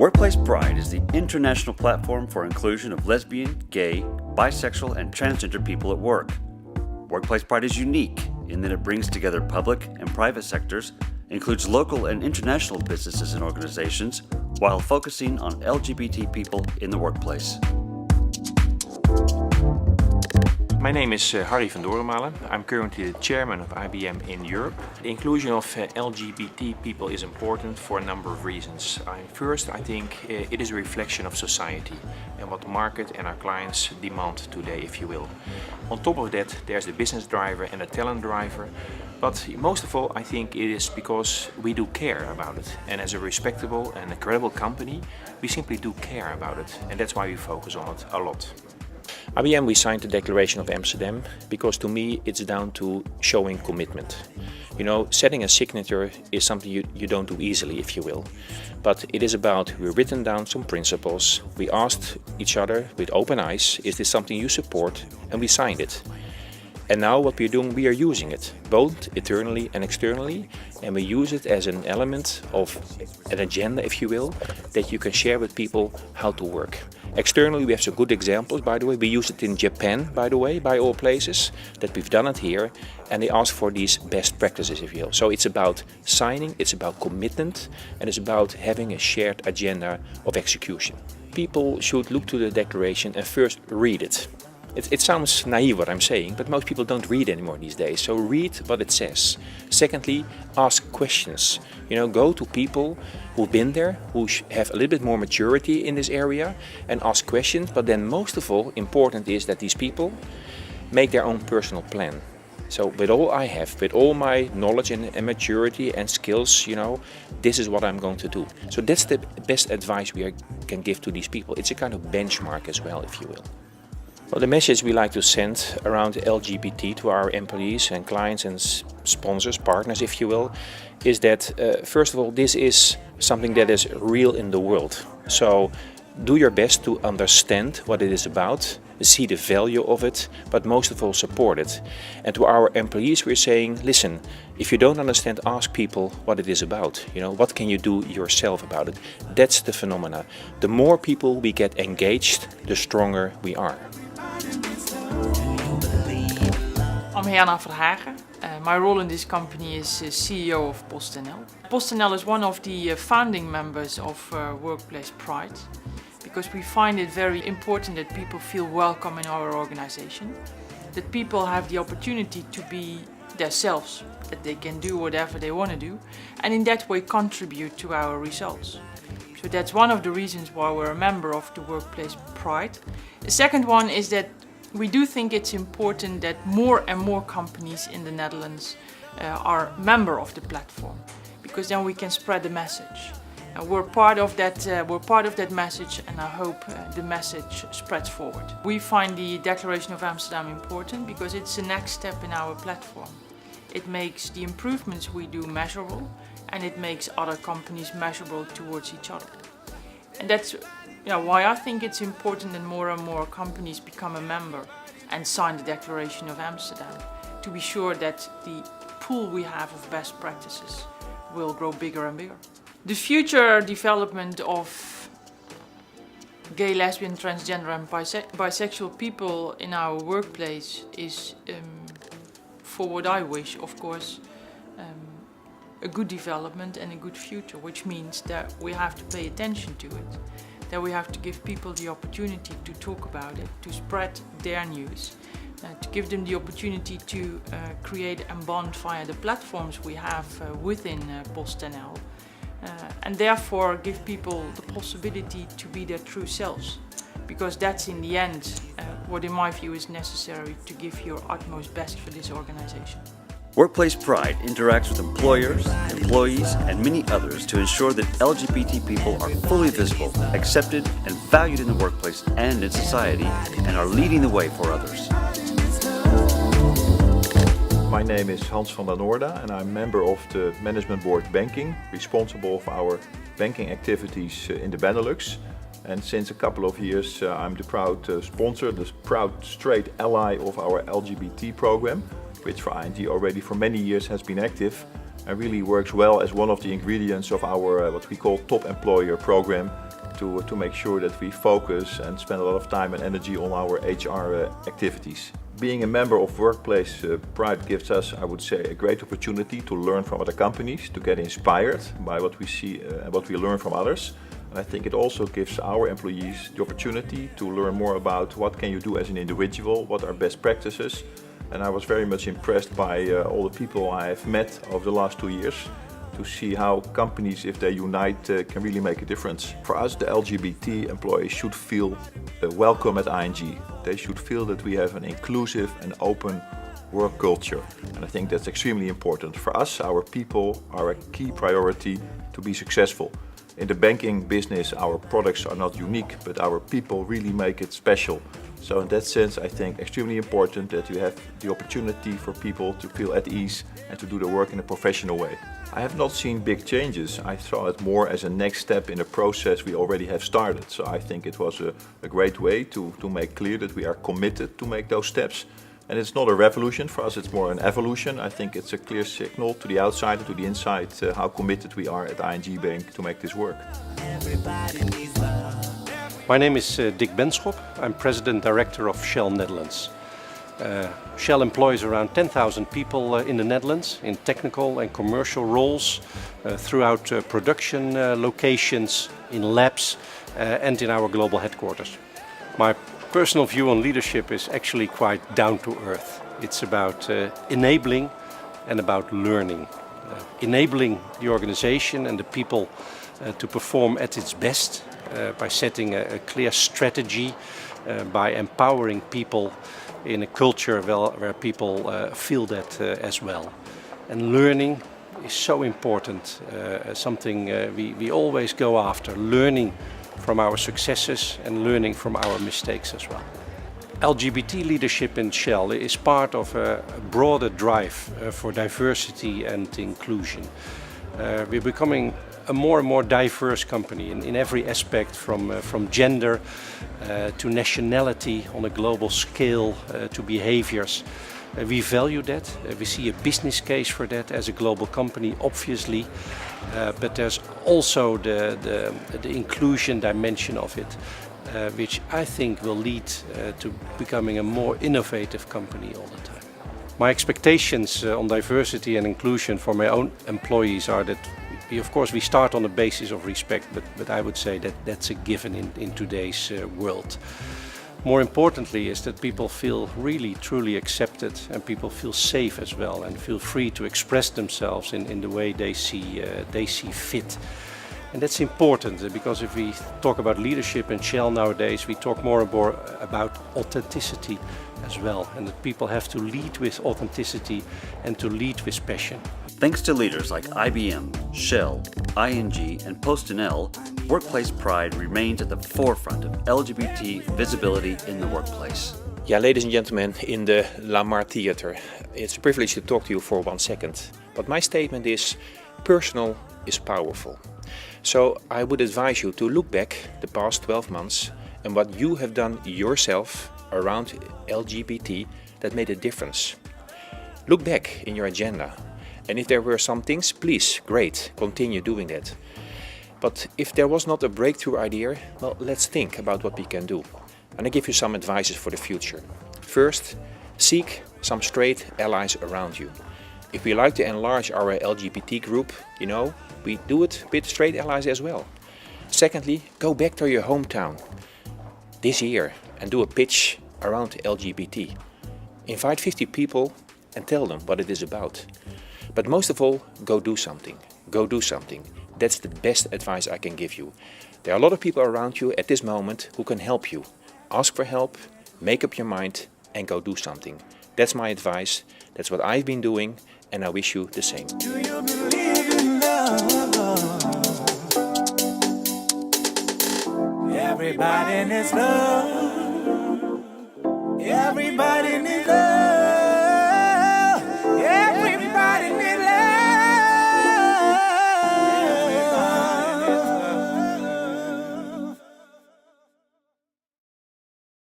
Workplace Pride is the international platform for inclusion of lesbian, gay, bisexual, and transgender people at work. Workplace Pride is unique in that it brings together public and private sectors, includes local and international businesses and organizations, while focusing on LGBT people in the workplace. My name is Harry van Dorenmalen. I'm currently the chairman of IBM in Europe. The inclusion of LGBT people is important for a number of reasons. First, I think it is a reflection of society and what the market and our clients demand today, if you will. On top of that, there's the business driver and the talent driver. But most of all, I think it is because we do care about it. And as a respectable and a credible company, we simply do care about it. And that's why we focus on it a lot. IBM, we signed the Declaration of Amsterdam because to me it's down to showing commitment. You know, setting a signature is something you don't do easily, if you will. But it is about, we've written down some principles, we asked each other with open eyes, is this something you support? And we signed it. And now what we're doing, we are using it, both internally and externally, and we use it as an element of an agenda, if you will, that you can share with people how to work. Externally, we have some good examples, by the way. We use it in Japan, by the way, by all places, that we've done it here, and they ask for these best practices, if you will. So it's about signing, it's about commitment, and it's about having a shared agenda of execution. People should look to the declaration and first read it. It sounds naive what I'm saying, but most people don't read anymore these days. So read what it says. Secondly, ask questions. You know, go to people who've been there, who have a little bit more maturity in this area, and ask questions. But then most of all, important is that these people make their own personal plan. So with all I have, with all my knowledge and maturity and skills, you know, this is what I'm going to do. So that's the best advice we can give to these people. It's a kind of benchmark as well, if you will. Well, the message we like to send around LGBT to our employees and clients and sponsors, partners, if you will, is that first of all, this is something that is real in the world. So do your best to understand what it is about, see the value of it, but most of all support it. And to our employees we're saying, listen, if you don't understand, ask people what it is about. You know, what can you do yourself about it? That's the phenomena. The more people we get engaged, the stronger we are. I'm Herna Verhagen. My role in this company is CEO of PostNL. PostNL is one of the founding members of Workplace Pride because we find it very important that people feel welcome in our organization, that people have the opportunity to be themselves, that they can do whatever they want to do, and in that way contribute to our results. So that's one of the reasons why we're a member of the Workplace Pride. The second one is that we do think it's important that more and more companies in the Netherlands are member of the platform, because then we can spread the message. We're part of that message, and I hope the message spreads forward. We find the Declaration of Amsterdam important because it's the next step in our platform. It makes the improvements we do measurable, and it makes other companies measurable towards each other. And that's why I think it's important that more and more companies become a member and sign the Declaration of Amsterdam, to be sure that the pool we have of best practices will grow bigger and bigger. The future development of gay, lesbian, transgender and bisexual people in our workplace is, for what I wish, of course, a good development and a good future, which means that we have to pay attention to it, that we have to give people the opportunity to talk about it, to spread their news, to give them the opportunity to create and bond via the platforms we have within PostNL, and therefore give people the possibility to be their true selves, because that's in the end what in my view is necessary to give your utmost best for this organization. Workplace Pride interacts with employers, employees, and many others to ensure that LGBT people are fully visible, accepted, and valued in the workplace and in society, and are leading the way for others. My name is Hans van der Noorda and I'm member of the Management Board Banking, responsible for our banking activities in the Benelux. And since a couple of years I'm the proud sponsor, the proud straight ally of our LGBT program, which for ING already for many years has been active and really works well as one of the ingredients of our what we call Top Employer program to make sure that we focus and spend a lot of time and energy on our HR activities. Being a member of Workplace Pride gives us, I would say, a great opportunity to learn from other companies, to get inspired by what we see and what we learn from others. And I think it also gives our employees the opportunity to learn more about what can you do as an individual, what are best practices. And I was very much impressed by all the people I have met over the last 2 years to see how companies, if they unite, can really make a difference. For us, the LGBT employees should feel welcome at ING. They should feel that we have an inclusive and open work culture. And I think that's extremely important. For us, our people are a key priority to be successful. In the banking business, our products are not unique, but our people really make it special. So in that sense, I think extremely important that you have the opportunity for people to feel at ease and to do their work in a professional way. I have not seen big changes. I saw it more as a next step in a process we already have started. So I think it was a great way to make clear that we are committed to make those steps. And it's not a revolution, for us it's more an evolution. I think it's a clear signal to the outside and to the inside how committed we are at ING Bank to make this work. My name is Dick Benschop. I'm President Director of Shell Netherlands. Shell employs around 10,000 people in the Netherlands in technical and commercial roles throughout production locations, in labs and in our global headquarters. My personal view on leadership is actually quite down to earth. It's about enabling and about learning. Enabling the organization and the people to perform at its best by setting a clear strategy, by empowering people in a culture where people feel that as well. And learning is so important, something we always go after, learning from our successes and learning from our mistakes as well. LGBT leadership in Shell is part of a broader drive for diversity and inclusion. We're becoming a more and more diverse company in every aspect, from gender to nationality on a global scale to behaviors. We value that. We see a business case for that as a global company, obviously, but there's also the inclusion dimension of it, which I think will lead to becoming a more innovative company all the time. My expectations on diversity and inclusion for my own employees are that we start on the basis of respect, but I would say that that's a given in today's world. More importantly is that people feel really truly accepted and people feel safe as well and feel free to express themselves in the way they see fit. And that's important because if we talk about leadership in Shell nowadays, we talk more and more about authenticity as well, and that people have to lead with authenticity and to lead with passion. Thanks to leaders like IBM, Shell, ING, and PostNL, Workplace Pride remains at the forefront of LGBT visibility in the workplace. Yeah, ladies and gentlemen, in the Lamar Theatre, it's a privilege to talk to you for 1 second. But my statement is, personal is powerful. So I would advise you to look back the past 12 months and what you have done yourself around LGBT that made a difference. Look back in your agenda. And if there were some things, please, great, continue doing that. But if there was not a breakthrough idea, well, let's think about what we can do. And I give you some advices for the future. First, seek some straight allies around you. If we like to enlarge our LGBT group, we do it with straight allies as well. Secondly, go back to your hometown this year and do a pitch around LGBT. Invite 50 people and tell them what it is about. But most of all, go do something. Go do something. That's the best advice I can give you. There are a lot of people around you at this moment who can help you. Ask for help, make up your mind, and go do something. That's my advice. That's what I've been doing, and I wish you the same. Do you believe in love? Everybody needs love.